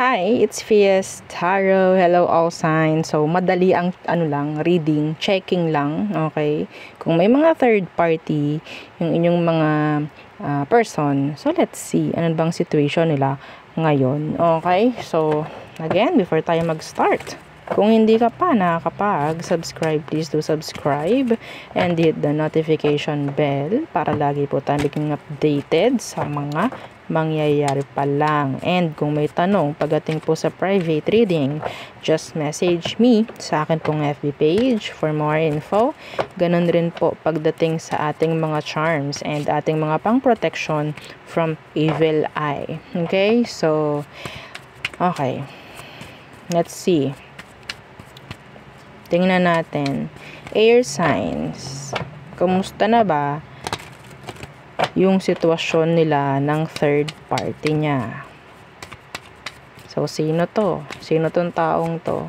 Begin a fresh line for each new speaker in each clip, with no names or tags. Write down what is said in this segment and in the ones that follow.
Hi, it's Fies Tarot. Hello all signs. So, madali ang reading, checking lang, okay? Kung may mga third party, yung inyong mga person. So, let's see, ano bang situation nila ngayon, okay? So, again, before tayo mag-start, kung hindi ka pa nakakapag-subscribe, please do subscribe and hit the notification bell para lagi po tayo maging updated sa mga mangyayari pa lang. And kung may tanong pagdating po sa private reading, just message me sa akin pong FB page for more info. Ganun rin po pagdating sa ating mga charms and ating mga pang-protection from evil eye. Okay? So, okay. Let's see. Tingnan natin. Air signs. Kumusta na ba yung sitwasyon nila ng third party niya? So, sino to? Sino tong taong to?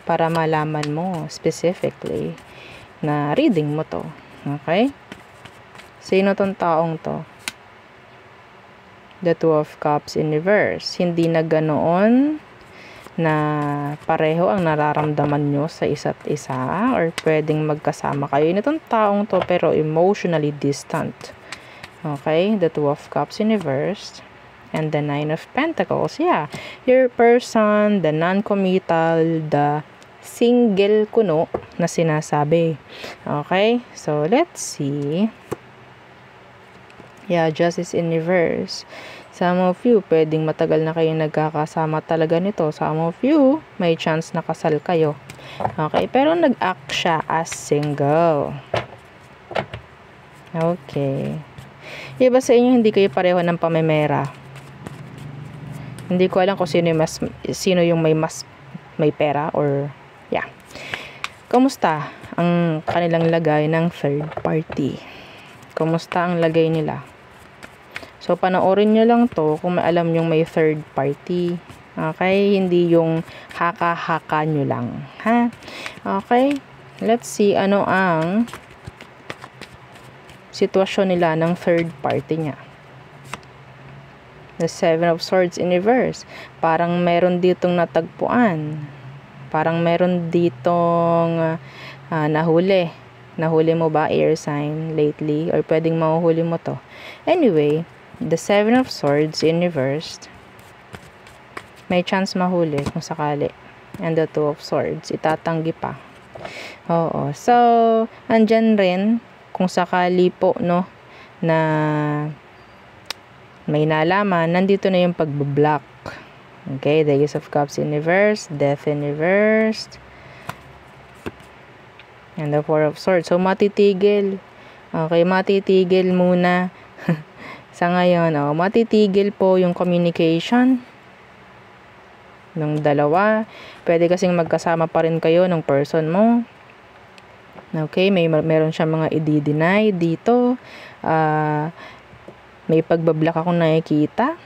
Para malaman mo specifically na reading mo to. Okay? Sino tong taong to? The Two of Cups in reverse. Hindi na ganoon na pareho ang nararamdaman nyo sa isa't isa or pwedeng magkasama kayo nitong taong to pero emotionally distant. Okay, the Two of Cups in reverse and the Nine of Pentacles. Yeah, your person, the non-committal, the single kuno na sinasabi. Okay, so let's see. Yeah, Justice in reverse. Some of you, pwedeng matagal na kayo nagkakasama talaga nito. Some of you, may chance na kasal kayo. Okay, pero nag-act siya as single. Okay. Iba sa inyo, hindi kayo pareho ng pamemera. Hindi ko alam kung sino yung may pera or yeah. Kumusta ang kanilang lagay ng third party? Kumusta ang lagay nila? So, panoorin nyo lang to kung alam yung may third party. Okay? Hindi yung haka-haka nyo lang. Ha? Okay? Let's see ano ang sitwasyon nila ng third party niya. The Seven of Swords in reverse. Parang meron ditong natagpuan. Parang meron ditong nahuli. Nahuli mo ba, air sign, lately? Or pwedeng mahuhuli mo to. Anyway, the Seven of Swords in reverse. May chance mahuli kung sakali. And the Two of Swords, itatanggi pa. Oo. So, andyan rin, kung sakali po, no, na may nalaman, nandito na yung pagbablock. Okay, the Ace of Cups in reverse, Death in reverse, and the Four of Swords. So, matitigil. Okay, matitigil muna. Sa ngayon, matitigil po yung communication ng dalawa. Pwede kasing magkasama pa rin kayo ng person mo. Okay, meron siya mga i-deny dito. May pagbablock akong nakikita.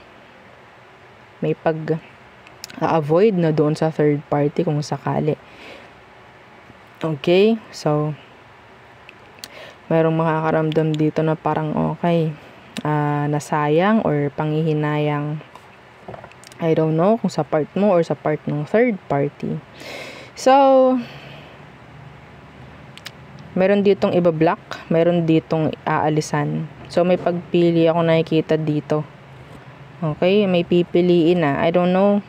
May pag-avoid na doon sa third party kung sakali. Okay, so merong makakaramdam dito na parang okay, nasayang or panghihinayang. I don't know kung sa part mo or sa part ng third party. So, meron ditong ibablock, meron ditong aalisan. So, may pagpili ako nakikita dito. Okay, may pipiliin na. I don't know.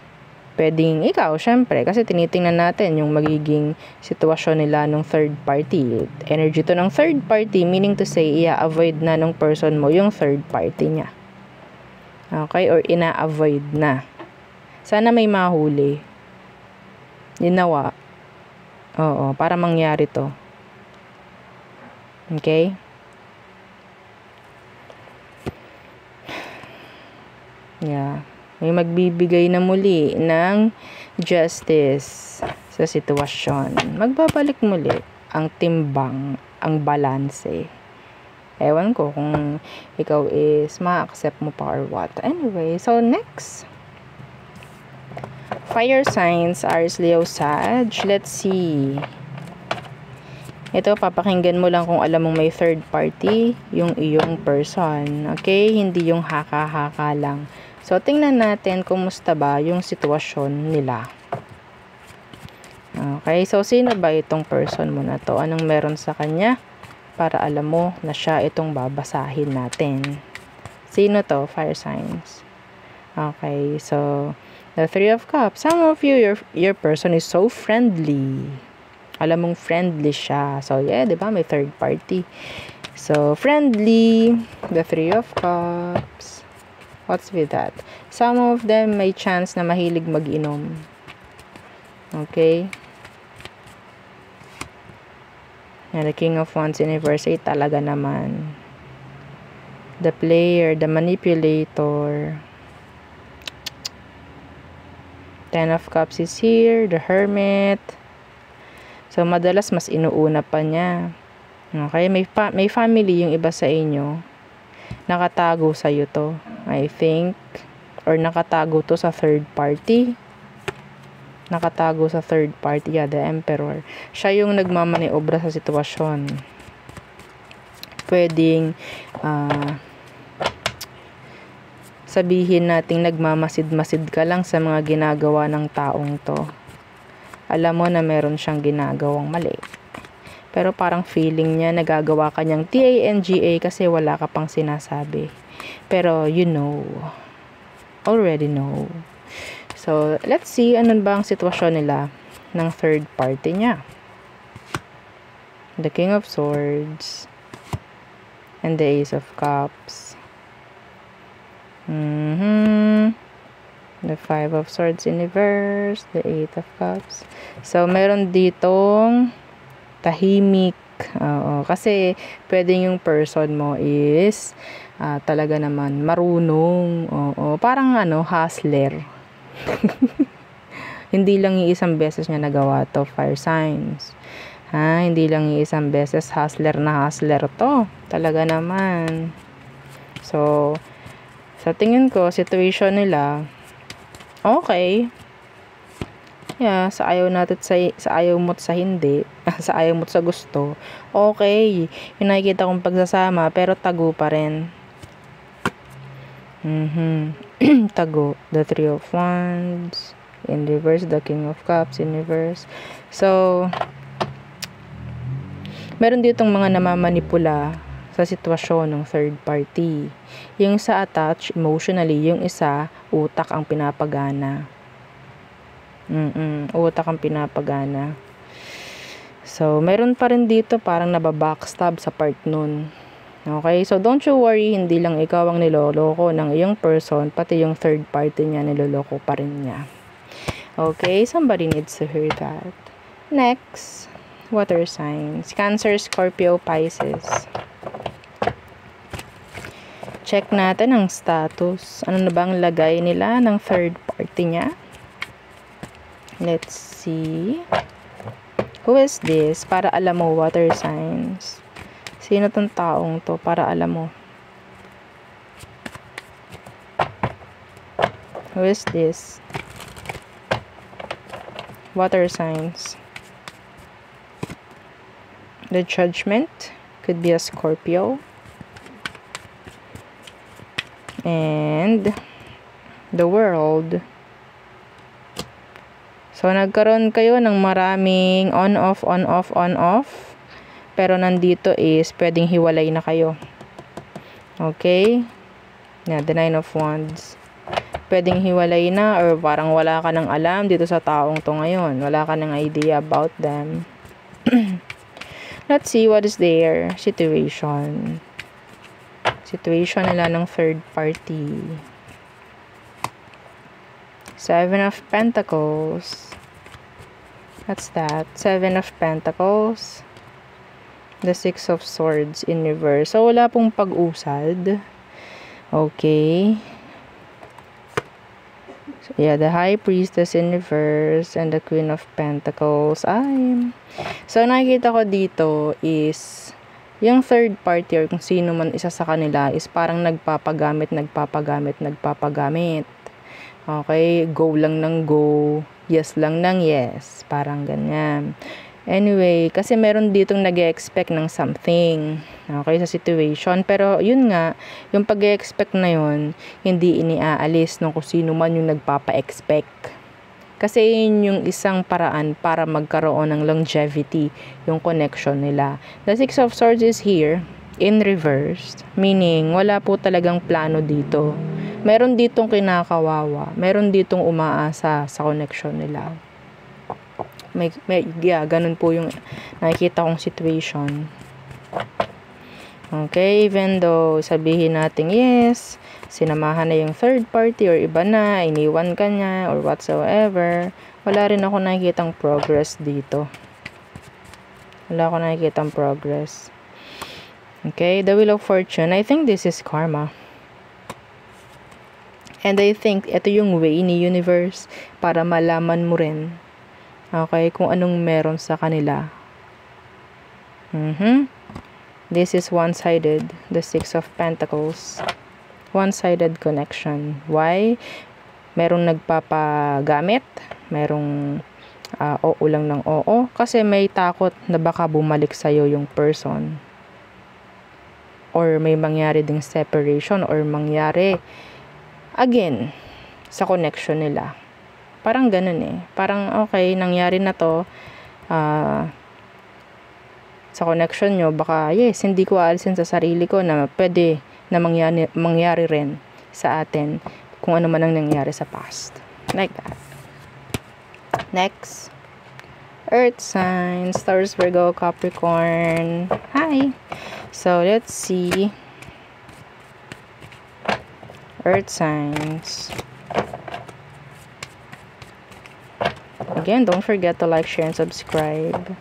Pwedeng ikaw, syempre, kasi tinitingnan natin yung magiging sitwasyon nila ng third party. Energy to ng third party, meaning to say, i-avoid na ng person mo yung third party niya. Okay, or ina-avoid na. Sana may mahuli. Ginawa. Oo, para mangyari to. Okay? Yeah. May magbibigay na muli ng justice sa sitwasyon. Magbabalik muli ang timbang, ang balanse. Ewan ko kung ikaw is ma-accept mo pa or what. Anyway, so next. Fire signs, Aries, Leo, Sag. Let's see. Ito, papakinggan mo lang kung alam mong may third party, yung iyong person. Okay? Hindi yung haka-haka lang. So, tingnan natin kumusta ba yung sitwasyon nila. Okay, so sino ba itong person mo na to? Anong meron sa kanya? Para alam mo na siya itong babasahin natin. Sino to? Fire signs. Okay, so the Three of Cups. Some of you, your person is so friendly. Alam mong friendly siya. So, yeah, di ba? May third party. So, friendly. The Three of Cups. What's with that? Some of them may chance na mahilig mag-inom. Okay? And the King of Wands in reverse, talaga naman. The player, the manipulator. Ten of Cups is here. The Hermit. So, madalas mas inuuna pa niya. Okay? May family yung iba sa inyo. Nakatago sa'yo to. I think. Or nakatago to sa third party. Nakatago sa third party. Yeah, the Emperor. Siya yung nagmamaniobra sa sitwasyon. Pwedeng sabihin nating nagmamasid-masid ka lang sa mga ginagawa ng taong to. Alam mo na meron siyang ginagawang mali. Pero parang feeling niya nagagawa ka niyang TANGA kasi wala ka pang sinasabi. Pero you know. Already know. So, let's see ano ba ang sitwasyon nila ng third party niya. The King of Swords and the Ace of Cups. The Five of Swords in reverse, the Eight of Cups. So, meron ditong tahimik. Kasi pwede yung person mo is talaga naman marunong. Parang hustler. Hindi lang yung isang beses niya nagawa to, fire signs. Hindi lang yung isang beses, hustler na hustler to. Talaga naman. So, sa tingin ko, situation nila, okay. Yeah, sa ayaw natin, sa ayaw mo't sa hindi, sa ayaw mo't sa gusto, okay. Yung nakikita kong pagsasama, pero tago pa rin. Tago. The Three of Wands in reverse, the King of Cups in reverse. So, meron ditong mga namamanipula sa sitwasyon ng third party. Yung isa attached emotionally, yung isa utak ang pinapagana. Utak ang pinapagana. So, meron pa rin dito parang nababackstab sa part nun. Okay? So, don't you worry, hindi lang ikaw ang niloloko ng iyong person, pati yung third party niya niloloko pa rin niya. Okay? Somebody needs to hear that. Next, water signs. Cancer, Scorpio, Pisces. Check natin ang status. Ano na bang lagay nila ng third party niya? Let's see. Who is this? Para alam mo, water signs. Sino tong taong to? Para alam mo. Who is this? Water signs. The Judgment. Could be a Scorpio. And the World. So, nagkaroon kayo ng maraming on-off, on-off, on-off. Pero nandito is, pwedeng hiwalay na kayo. Okay? Yeah, the Nine of Wands. Pwedeng hiwalay na or parang wala ka nang alam dito sa taong to ngayon. Wala ka nang idea about them. Let's see what is their situation. Situation nila ng third party. Seven of Pentacles. What's that? Seven of Pentacles. The Six of Swords in reverse. So, wala pong pag-usad. Okay. So, yeah, the High Priestess in reverse and the Queen of Pentacles. So, nakikita ko dito is yung third party or kung sino man isa sa kanila is parang nagpapagamit. Okay, go lang ng go, yes lang ng yes, parang ganyan. Anyway, kasi meron ditong nag-expect ng something, okay, sa situation. Pero, yun nga, yung pag-expect na yun, hindi iniaalis ng kung sino man yung nagpapa-expect. Kasi yun yung isang paraan para magkaroon ng longevity, yung connection nila. The Six of Swords is here, in reverse, meaning, wala po talagang plano dito. Meron ditong kinakawawa, meron ditong umaasa sa connection nila. Ganun po yung nakikita kong situation. Okay, even though sabihin natin yes, sinamahan na yung third party or iba na, iniwan ka niya or whatsoever, wala rin ako nakikitang progress dito. Wala ako nakikitang progress. Okay, the Wheel of Fortune, I think this is karma. And I think ito yung way ni universe para malaman mo rin, okay, kung anong meron sa kanila. This is one-sided, the Six of Pentacles. One-sided connection. Why? Merong nagpapagamit, merong oo lang ng oo, kasi may takot na baka bumalik sa'yo yung person. Or may mangyari ding separation or mangyari again sa connection nila. Parang ganun eh. Parang okay, nangyari na to sa connection nyo. Baka yes, hindi ko aalisin sa sarili ko na pwede na mangyari rin sa atin kung ano man ang nangyari sa past. Like that. Next. Earth signs. Taurus, Virgo, Capricorn. Hi. So, let's see. Earth signs. Again, don't forget to like, share, and subscribe.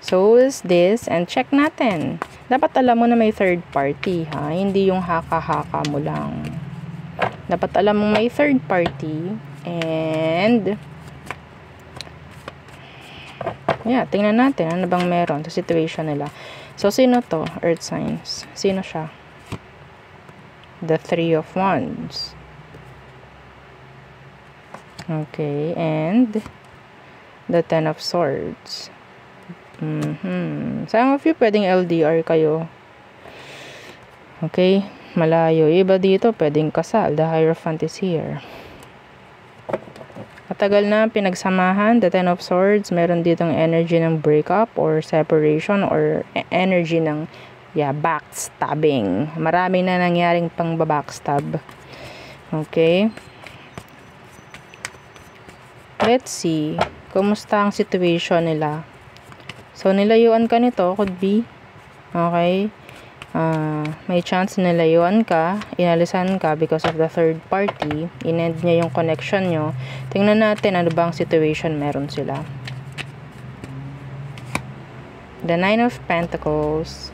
So, is this? And check natin. Dapat alam mo na may third party, ha? Hindi yung haka-haka mo lang. Dapat alam mo may third party. And, yeah, tingnan natin ano bang meron sa situation nila. So, sino to? Earth signs. Sino siya? The Three of Wands. Okay, and the Ten of Swords. Some of you pwedeng LDR kayo. Okay, malayo. Iba dito, pwedeng kasal. The Hierophant is here. Matagal na pinagsamahan, the Ten of Swords, meron ditong energy ng breakup or separation or energy ng backstabbing. Marami na nangyaring pang backstab. Okay. Let's see. Kumusta ang situation nila? So, nilayuan ka nito. Could be. Okay. May chance nilayuan ka. Inalisan ka because of the third party. Inend niya yung connection nyo. Tingnan natin ano bang situation meron sila. The Nine of Pentacles.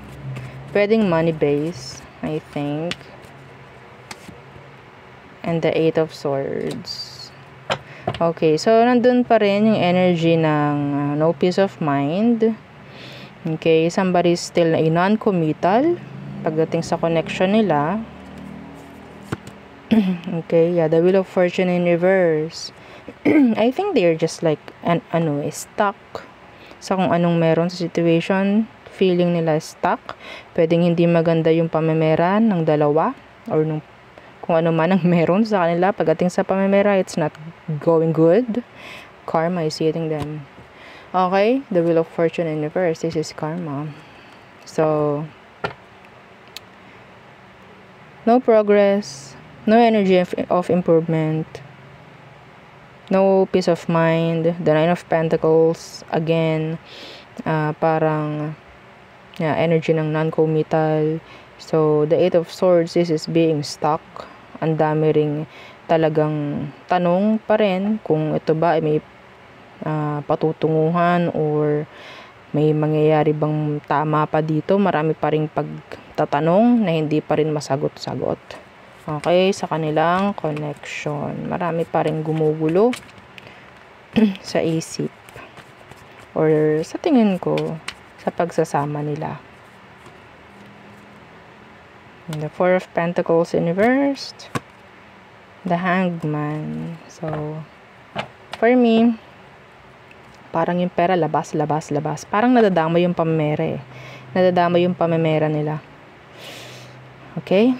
Pwedeng money base, I think. And the Eight of Swords. Okay, so nandun pa rin yung energy ng no peace of mind. Okay, somebody is still a non-committal pagdating sa connection nila. Okay, yeah, the Wheel of Fortune in reverse. I think they're just like stuck sa kung anong meron sa situation. Feeling nila stuck. Pwedeng hindi maganda yung pamemera ng dalawa or nung kung ano man ang meron sa kanila. Pagdating sa pamemera, it's not going good. Karma is hitting them. Okay, the Wheel of Fortune in reverse. This is karma. So, no progress, no energy of improvement, no peace of mind. The Nine of Pentacles, again, parang energy ng non-committal. So, the Eight of Swords, this is being stuck. Ang dami ring talagang tanong pa rin kung ito ba ay may patutunguhan or may mangyayari bang tama pa dito. Marami pa ring pagtatanong na hindi pa rin masagot-sagot. Okay, sa kanilang connection. Marami pa rin gumugulo sa isip or sa tingin ko sa pagsasama nila. And the Four of Pentacles in reversed. The Hangman. So, for me, parang yung pera labas. Parang nadadama yung pamemera eh. Nadadama yung pamemera nila. Okay?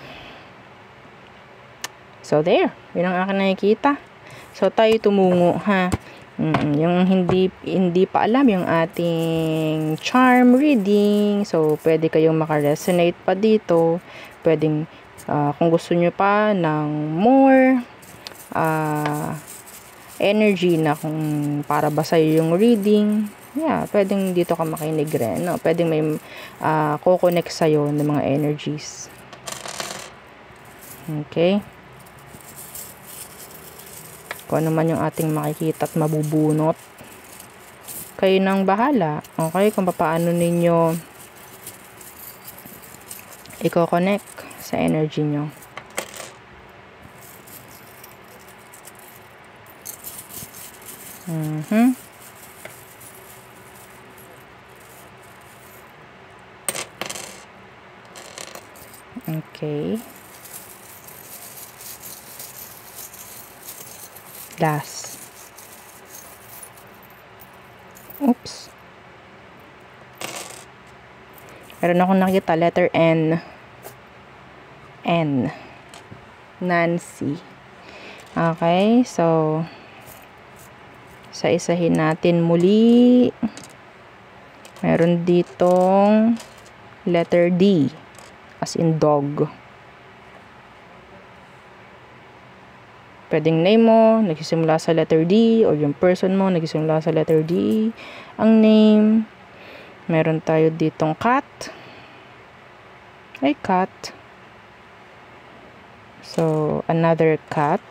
So, there. Yun ang akin nakikita. So, tayo tumungo, ha? Yung hindi pa alam yung ating charm reading. So, pwede kayong makaresonate pa dito. Pwedeng, kung gusto nyo pa ng more energy na kung para ba sa'yo yung reading, pwedeng dito ka makinig rin. No? Pwedeng may kukonect sa'yo ng mga energies. Okay? Kung ano man yung ating makikita at mabubunot, kayo nang bahala. Okay? Kung paano ninyo i-connect sa energy nyo. Okay. Last. Oops. Meron akong nakita letter N. N. Nancy. Okay, so sa isahin natin muli. Meron ditong letter D. As in dog. Pwedeng name mo, nagsisimula sa letter D, or yung person mo, nagsisimula sa letter D. Ang name. Meron tayo ditong cat. Ay, cat. So, another cat.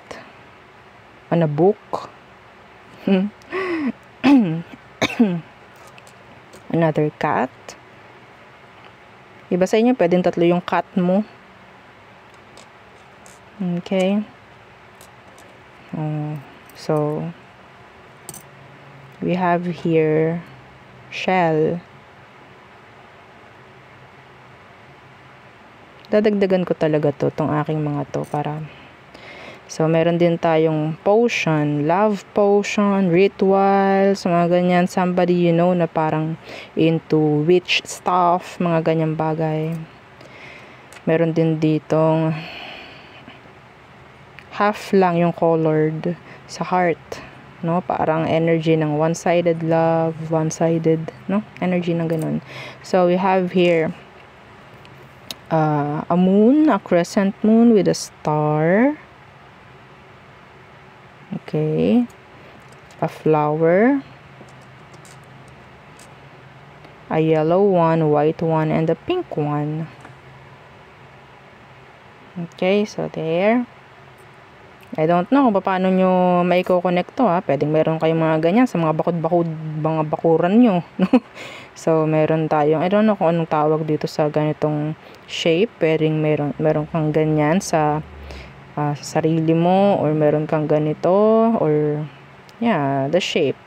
On a book. Another cat. Iba sa inyo, pwedeng tatlo yung cat mo. Okay. So, we have here shell. Dadagdagan ko talaga tong aking mga to para so meron din tayong potion, love potion, rituals, mga ganyan, somebody you know na parang into witch stuff, mga ganyang bagay. Meron din ditong half lang yung colored sa heart, no? Parang energy ng one-sided love, one-sided, no? Energy ng ganun. So we have here a moon, a crescent moon with a star. Okay. A flower. A yellow one, white one, and a pink one. Okay, so there. I don't know kung paano nyo may connect to, ha. Pwedeng meron kayong mga ganyan sa mga mga bakuran nyo. No? So, meron tayong, I don't know kung anong tawag dito sa ganitong shape. Pwedeng meron kang ganyan sa sarili mo, or meron kang ganito, or the shape.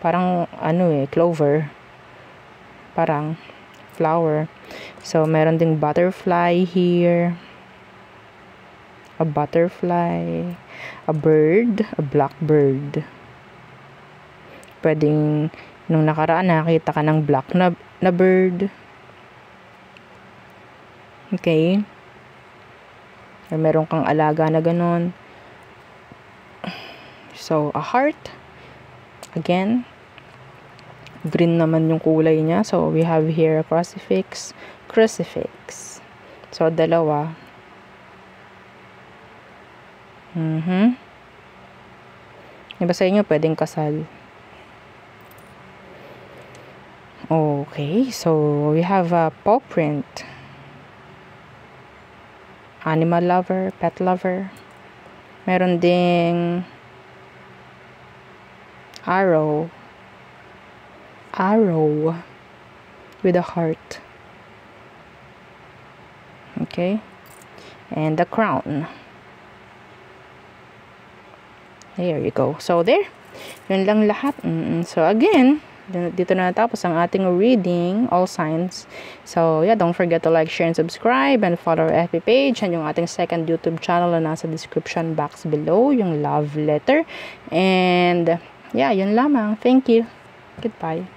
Parang clover. Parang flower. So, meron ding butterfly here. A butterfly, a bird, a blackbird. Pwedeng nung nakaraan nakita ka ng black na bird. Okay. Or meron kang alaga na ganon. So, a heart. Again, green naman yung kulay niya. So, we have here a crucifix. So, dalawa. Iba sa inyo, pwedeng kasal. Okay, so we have a paw print. Animal lover, pet lover. Meron ding arrow with a heart. Okay, and the crown. There you go. So, there. Yun lang lahat. So, again, dito na natapos ang ating reading, all signs. So, yeah, don't forget to like, share, and subscribe, and follow our FB page, and yung ating second YouTube channel na nasa description box below, yung love letter. And, yeah, yun lamang. Thank you. Goodbye.